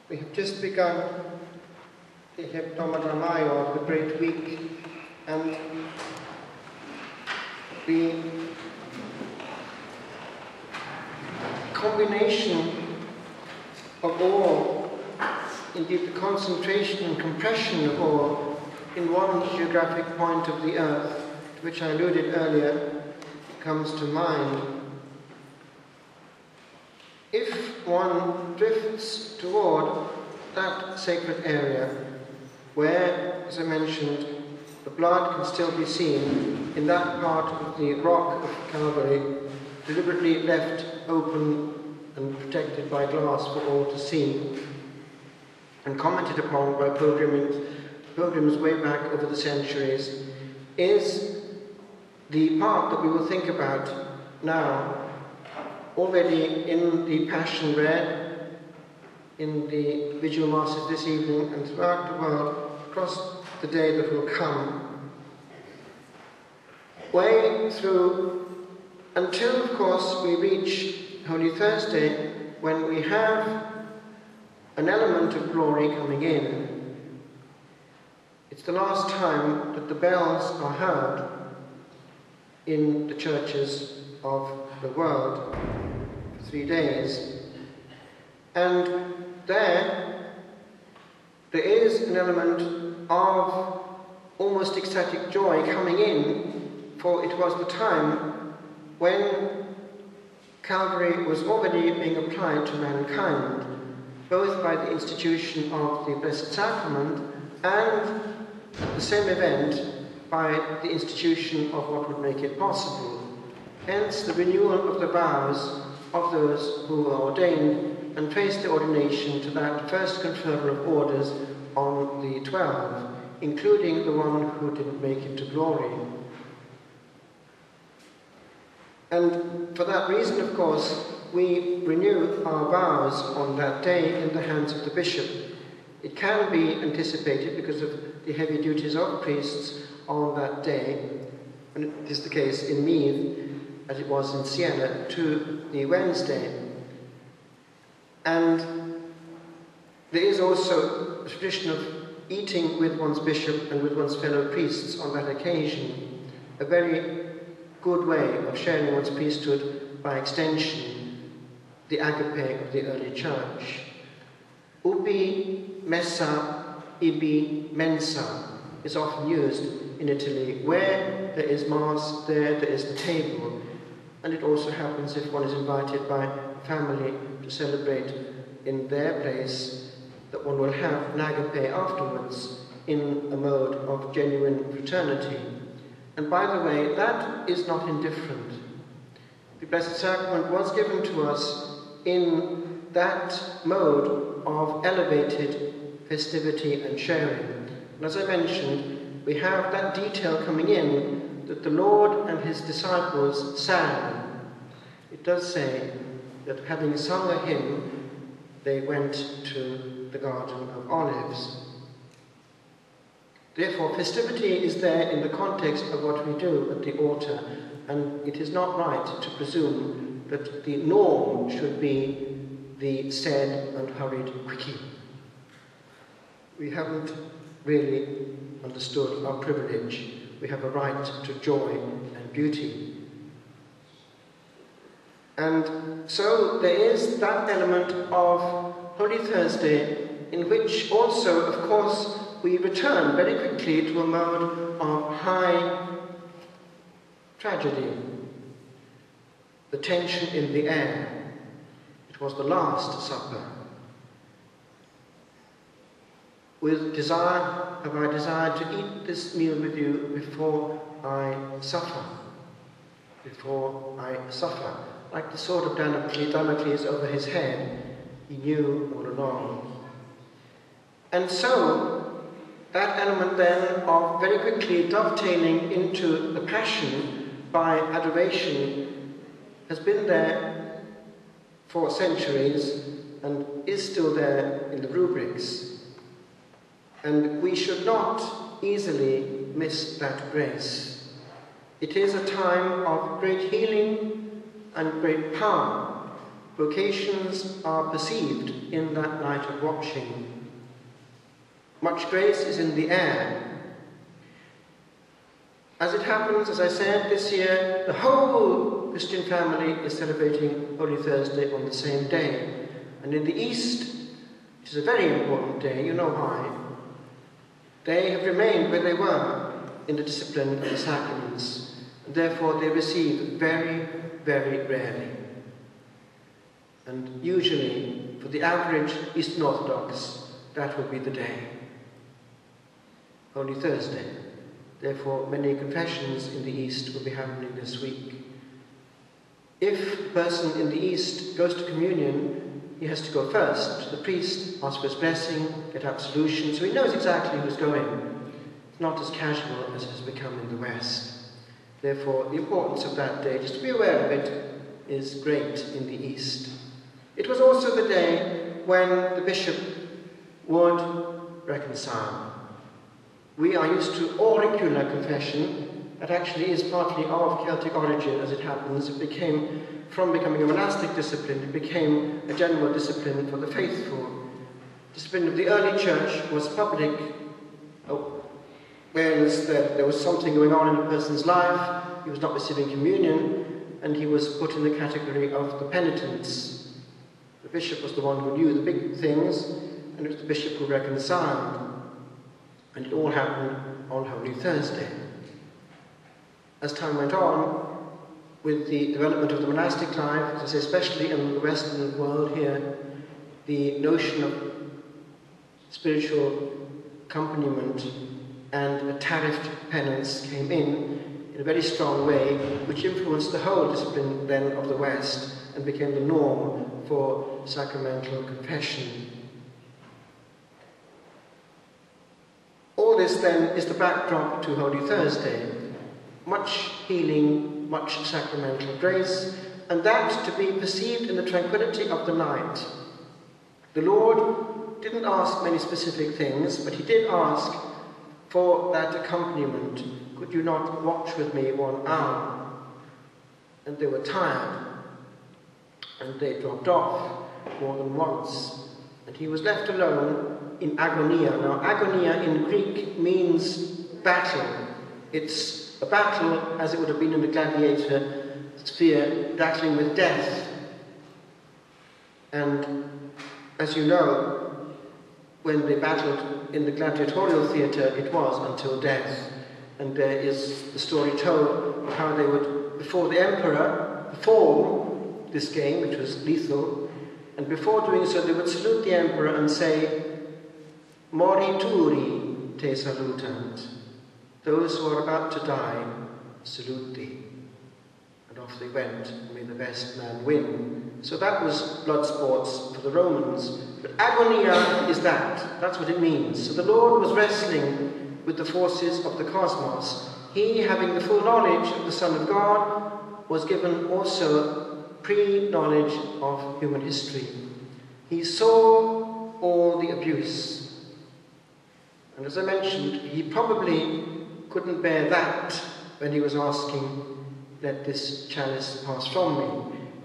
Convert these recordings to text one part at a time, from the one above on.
We have just begun the Hebdomadario, the Great Week, and the combination of all, indeed the concentration and compression of all, in one geographic point of the earth, to which I alluded earlier, comes to mind. If one drifts toward that sacred area, where, as I mentioned, the blood can still be seen in that part of the rock of Calvary, deliberately left open and protected by glass for all to see, and commented upon by pilgrims way back over the centuries, is the part that we will think about now, already in the Passion read, in the Vigil Masses this evening, and throughout the world, across the day that will come. Way through, until of course we reach Holy Thursday, when we have an element of glory coming in. It's the last time that the bells are heard in the churches of the world for 3 days. And there is an element of almost ecstatic joy coming in, for it was the time when Calvary was already being applied to mankind, both by the institution of the Blessed Sacrament and, at the same event, by the institution of what would make it possible. Hence the renewal of the vows of those who were ordained and traced their ordination to that first conferral of orders on the 12, including the one who didn't make it to glory. And for that reason, of course, we renew our vows on that day in the hands of the bishop. It can be anticipated because of the heavy duties of priests on that day, and it is the case in Meath, as it was in Siena, to the Wednesday. And there is also a tradition of eating with one's bishop and with one's fellow priests on that occasion, a very good way of sharing one's priesthood by extension, the agape of the early church. Ubi messa, ibi mensa is often used in Italy. Where there is Mass, there is the table. And it also happens if one is invited by family to celebrate in their place, that one will have an agape afterwards in a mode of genuine fraternity. And by the way, that is not indifferent. The Blessed Sacrament was given to us in that mode of elevated festivity and sharing. And as I mentioned, we have that detail coming in that the Lord and his disciples sang. It does say that having sung a hymn, they went to the Garden of Olives. Therefore, festivity is there in the context of what we do at the altar, and it is not right to presume that the norm should be the said and hurried quickie. We haven't really understood our privilege. We have a right to joy and beauty. And so there is that element of Holy Thursday in which also, of course, we return very quickly to a mode of high tragedy, the tension in the air. It was the Last Supper. With desire, have I desired to eat this meal with you before I suffer. Before I suffer. Like the sword of Damocles over his head, he knew all along. And so, that element then of very quickly dovetailing into the Passion by adoration has been there for centuries and is still there in the rubrics. And we should not easily miss that grace. It is a time of great healing and great power, vocations are perceived in that night of watching. Much grace is in the air. As it happens, as I said, this year, the whole Christian family is celebrating Holy Thursday on the same day. And in the East, which is a very important day, you know why, they have remained where they were in the discipline of the sacraments, and therefore they receive very, very rarely. And usually, for the average Eastern Orthodox, that will be the day, Holy Thursday. Therefore, many confessions in the East will be happening this week. If a person in the East goes to communion, he has to go first to the priest, ask for his blessing, get absolution, so he knows exactly who's going. It's not as casual as it has become in the West. Therefore, the importance of that day, just to be aware of it, is great in the East. It was also the day when the bishop would reconcile. We are used to auricular confession. That actually is partly of Celtic origin, as it happens. It became, from becoming a monastic discipline, it became a general discipline for the faithful. Discipline of the early church was public awareness that there was something going on in a person's life, he was not receiving communion, and he was put in the category of the penitents. The bishop was the one who knew the big things, and it was the bishop who reconciled. And it all happened on Holy Thursday. As time went on, with the development of the monastic life, as I say, especially in the Western world here, the notion of spiritual accompaniment and a tariffed penance came in a very strong way, which influenced the whole discipline then of the West and became the norm for sacramental confession. All this then is the backdrop to Holy Thursday. Much healing, much sacramental grace, and that to be perceived in the tranquility of the night. The Lord didn't ask many specific things, but he did ask for that accompaniment. Could you not watch with me 1 hour? And they were tired, and they dropped off more than once. And he was left alone in agonia. Now, agonia in Greek means battle. It's a battle as it would have been in the gladiator sphere, battling with death. And as you know, when they battled in the gladiatorial theatre, it was until death. And there is the story told of how they would, before the emperor, perform this game, which was lethal, and before doing so, they would salute the emperor and say, "Morituri te salutant." Those who are about to die, salute thee. And off they went, may the best man win. So that was blood sports for the Romans. But agonia is that. That's what it means. So the Lord was wrestling with the forces of the cosmos. He, having the full knowledge of the Son of God, was given also pre-knowledge of human history. He saw all the abuse. And as I mentioned, he probably couldn't bear that when he was asking, "Let this chalice pass from me."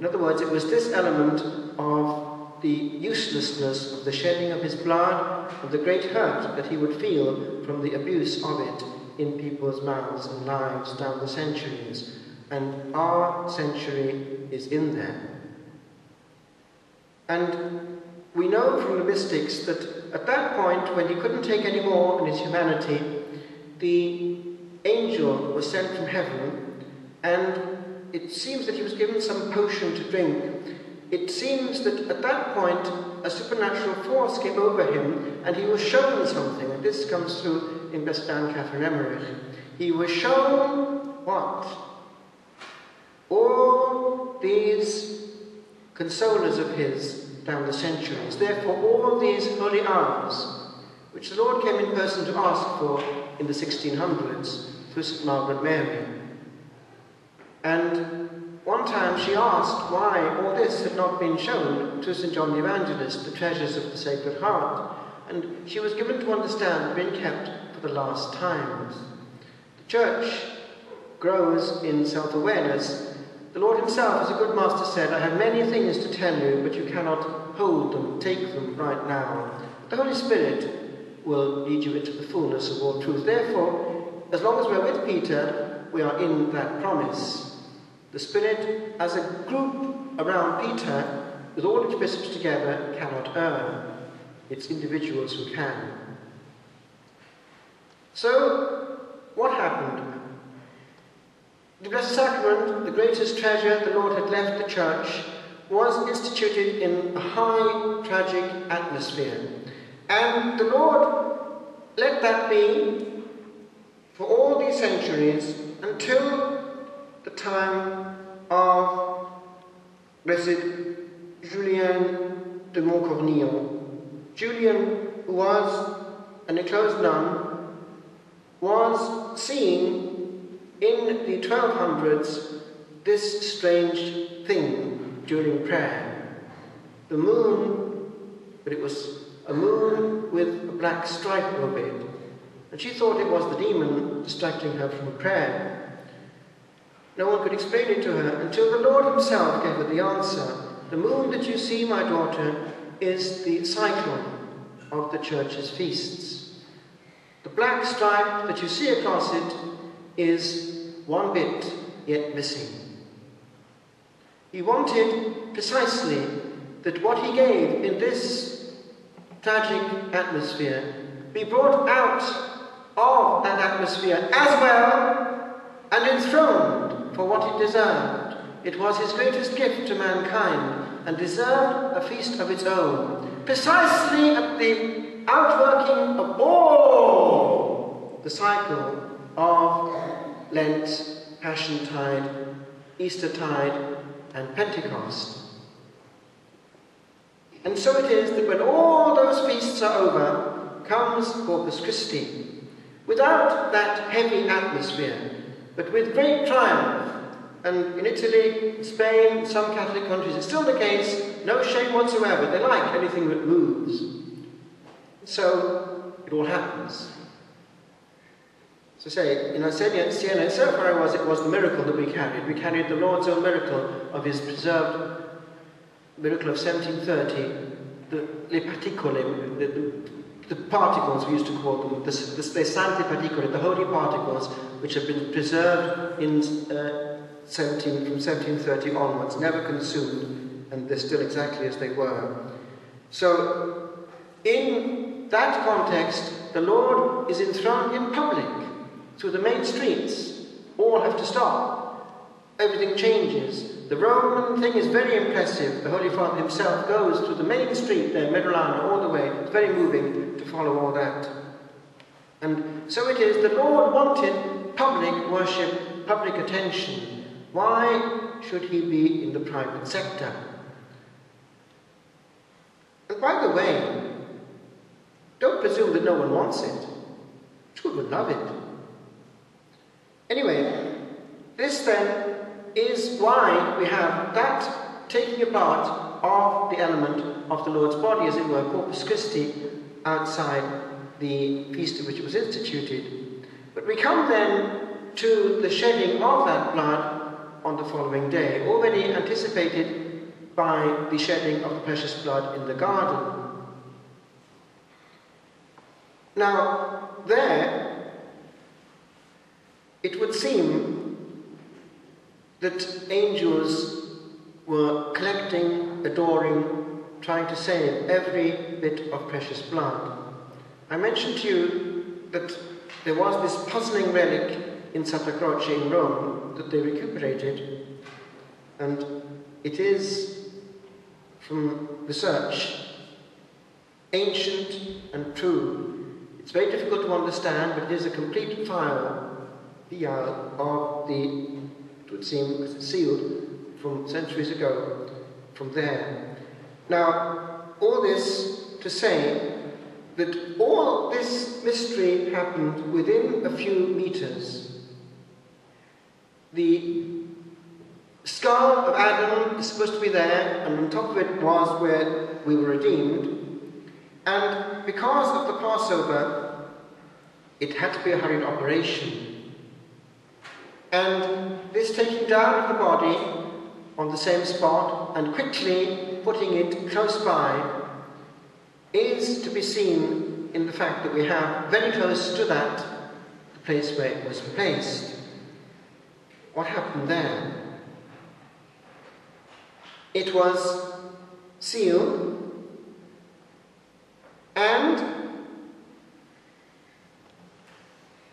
In other words, it was this element of the uselessness of the shedding of his blood and the great hurt that he would feel from the abuse of it in people's mouths and lives down the centuries. And our century is in there. And we know from the mystics that at that point, when he couldn't take any more in his humanity, the angel was sent from heaven, and it seems that he was given some potion to drink. It seems that at that point, a supernatural force came over him, and he was shown something, and this comes through in Bestan Catherine Emmerich. He was shown what? All these consolers of his down the centuries, therefore all these holy hours, which the Lord came in person to ask for in the 1600s through St. Margaret Mary. And one time she asked why all this had not been shown to St. John the Evangelist, the treasures of the Sacred Heart, and she was given to understand being kept for the last times. The Church grows in self-awareness, The Lord himself, as a good master, said, "I have many things to tell you, but you cannot hold them, take them right now." The Holy Spirit will lead you into the fullness of all truth. Therefore, as long as we're with Peter, we are in that promise. The Spirit, as a group around Peter, with all its bishops together, cannot err. It's individuals who can. So, what happened? The Blessed Sacrament, the greatest treasure the Lord had left the Church, was instituted in a high, tragic atmosphere. And the Lord let that be for all these centuries until the time of Blessed Julien de Montcornillon. Julian, who was an enclosed nun, was seeing in the 1200s this strange thing during prayer. The moon, but it was a moon with a black stripe over it. And she thought it was the demon distracting her from prayer. No one could explain it to her until the Lord himself gave her the answer. The moon that you see, my daughter, is the cycle of the Church's feasts. The black stripe that you see across it is one bit yet missing. He wanted precisely that what he gave in this tragic atmosphere be brought out of that atmosphere as well and enthroned for what it deserved. It was his greatest gift to mankind and deserved a feast of its own, precisely at the outworking of all the cycle of Lent, Passiontide, Eastertide, and Pentecost. And so it is that when all those feasts are over, comes Corpus Christi, without that heavy atmosphere, but with great triumph. And in Italy, Spain, some Catholic countries, it's still the case, no shame whatsoever. They like anything that moves. So it all happens. So say, in Siena, so far it was the miracle that we carried. We carried the Lord's own miracle of his preserved miracle of 1730, le particole, the particles we used to call them, the sante particole, the holy particles, which have been preserved in from 1730 onwards, never consumed, and they're still exactly as they were. So, in that context, the Lord is enthroned in public, through the main streets. All have to stop. Everything changes. The Roman thing is very impressive. The Holy Father himself goes to the main street there, Mediolanum, all the way. It's very moving to follow all that. And so it is, the Lord wanted public worship, public attention. Why should he be in the private sector? And by the way, don't presume that no one wants it. Who would love it? Anyway, this then is why we have that taking a part of the element of the Lord's body, as it were, Corpus Christi, outside the feast of which it was instituted. But we come then to the shedding of that blood on the following day, already anticipated by the shedding of the precious blood in the garden. Now, there, it would seem that angels were collecting, adoring, trying to save every bit of precious blood. I mentioned to you that there was this puzzling relic in Santa Croce in Rome that they recuperated, and it is, from research, ancient and true. It's very difficult to understand, but it is a complete file of the, it would seem, because it's sealed from centuries ago, from there. Now, all this to say that all this mystery happened within a few meters. The skull of Adam is supposed to be there, and on top of it was where we were redeemed. And because of the Passover, it had to be a hurried operation. And this taking down of the body on the same spot and quickly putting it close by is to be seen in the fact that we have very close to that the place where it was placed. What happened there? It was sealed, and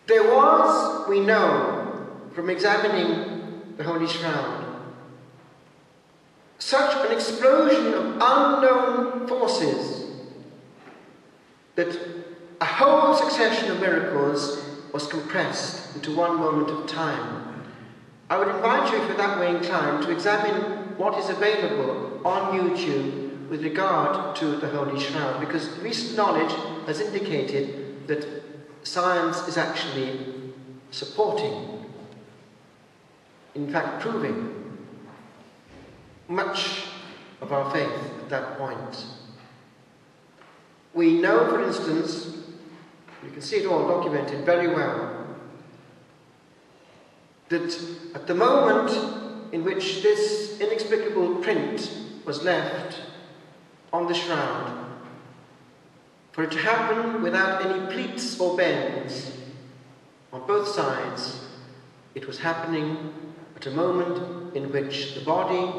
there was, we know from examining the Holy Shroud, such an explosion of unknown forces that a whole succession of miracles was compressed into one moment of time. I would invite you, if you're that way inclined, to examine what is available on YouTube with regard to the Holy Shroud, because recent knowledge has indicated that science is actually supporting, in fact proving, much of our faith at that point. We know, for instance, you can see it all documented very well, that at the moment in which this inexplicable print was left on the shroud, for it to happen without any pleats or bends on both sides, it was happening at a moment in which the body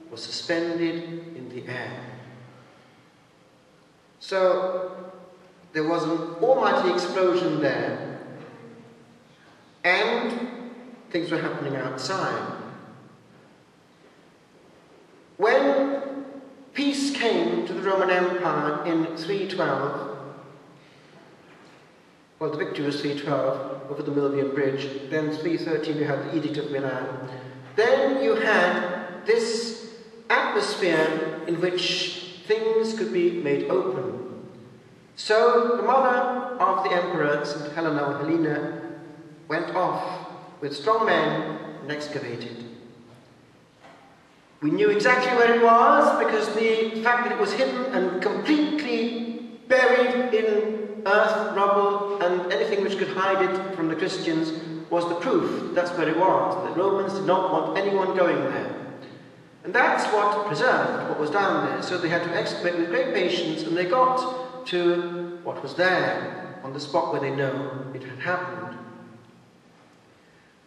was suspended in the air. So there was an almighty explosion there, and things were happening outside. When peace came to the Roman Empire in 312, well, the victory was 312 over the Milvian Bridge, then 313 you had the Edict of Milan. Then you had this atmosphere in which things could be made open. So the mother of the emperor, St. Helena or Helena, went off with strong men and excavated. We knew exactly where it was because the fact that it was hidden and completely buried in earth, rubble, and anything which could hide it from the Christians was the proof. That's where it was. The Romans did not want anyone going there. And that's what preserved what was down there. So they had to excavate with great patience, and they got to what was there on the spot where they know it had happened.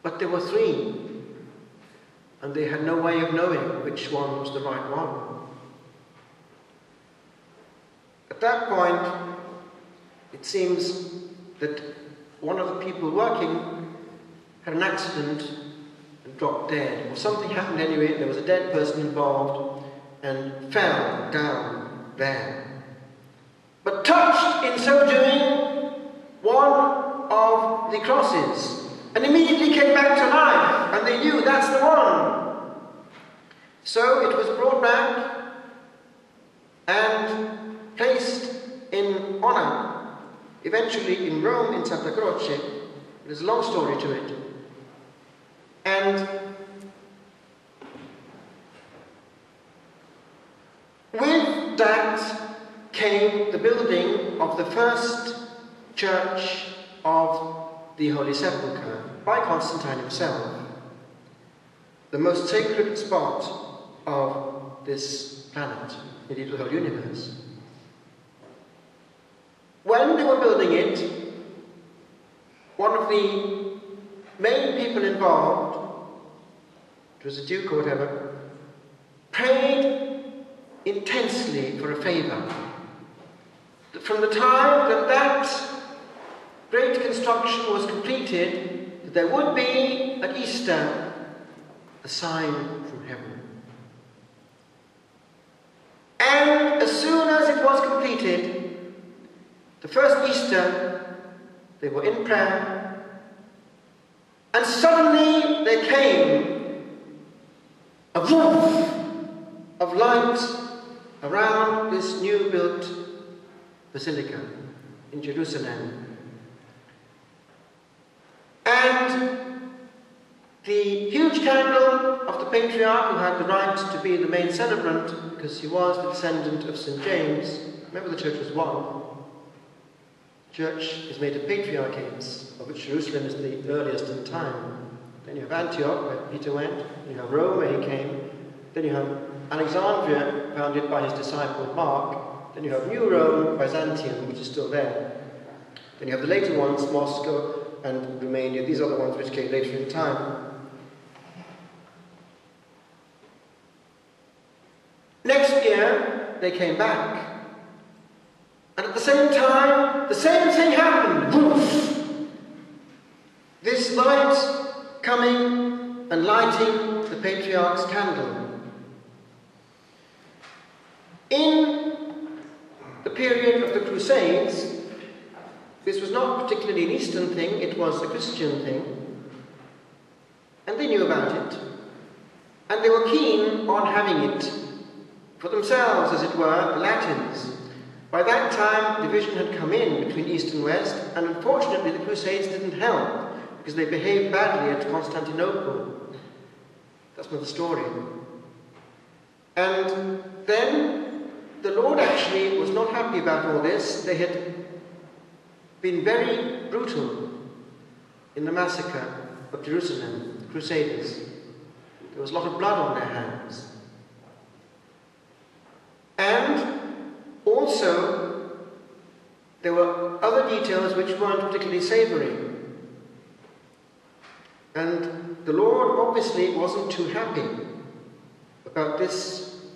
But there were three, and they had no way of knowing which one was the right one. At that point, it seems that one of the people working had an accident and dropped dead, or something happened anyway. There was a dead person involved and fell down there. But touched in so doing one of the crosses, and immediately came back to life, and they knew that's the one. So it was brought back and placed in honor, eventually in Rome, in Santa Croce. There's a long story to it. And with that came the building of the first church of the Holy Sepulchre by Constantine himself, the most sacred spot of this planet, indeed the whole universe. When they were building it, one of the main people involved, it was a duke or whatever, prayed intensely for a favour. From the time that that great construction was completed, that there would be at Easter a sign from heaven. And as soon as it was completed, the first Easter, they were in prayer, and suddenly there came a woof of light around this new built basilica in Jerusalem. And the huge candle of the patriarch, who had the right to be the main celebrant because he was the descendant of St. James. Remember, the church was one. The church is made of patriarchates, of which Jerusalem is the earliest in time. Then you have Antioch, where Peter went. Then you have Rome, where he came. Then you have Alexandria, founded by his disciple Mark. Then you have New Rome, Byzantium, which is still there. Then you have the later ones, Moscow and Romania. These are the ones which came later in time. Next year, they came back. And at the same time, the same thing happened. Woof! This light coming and lighting the Patriarch's candle. In the period of the Crusades, this was not particularly an Eastern thing, it was a Christian thing. And they knew about it. And they were keen on having it for themselves, as it were, the Latins. By that time, division had come in between East and West, and unfortunately the Crusades didn't help, because they behaved badly at Constantinople. That's another story. And then the Lord actually was not happy about all this. They had been very brutal in the massacre of Jerusalem, the Crusaders. There was a lot of blood on their hands. And also, there were other details which weren't particularly savoury. And the Lord obviously wasn't too happy about this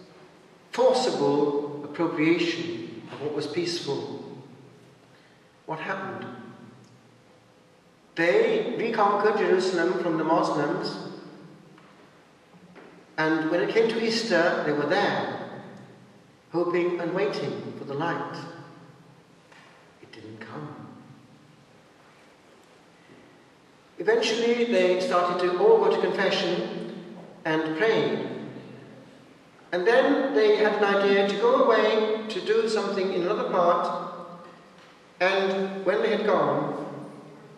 forcible appropriation of what was peaceful. What happened? They reconquered Jerusalem from the Muslims, and when it came to Easter, they were there, hoping and waiting for the light. It didn't come. Eventually, they started to all go to confession and pray. And then they had an idea to go away to do something in another part. And when they had gone,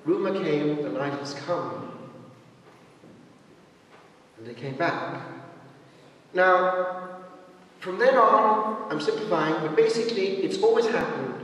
rumour came, the light has come. And they came back. Now, from then on, I'm simplifying, but basically it's always happened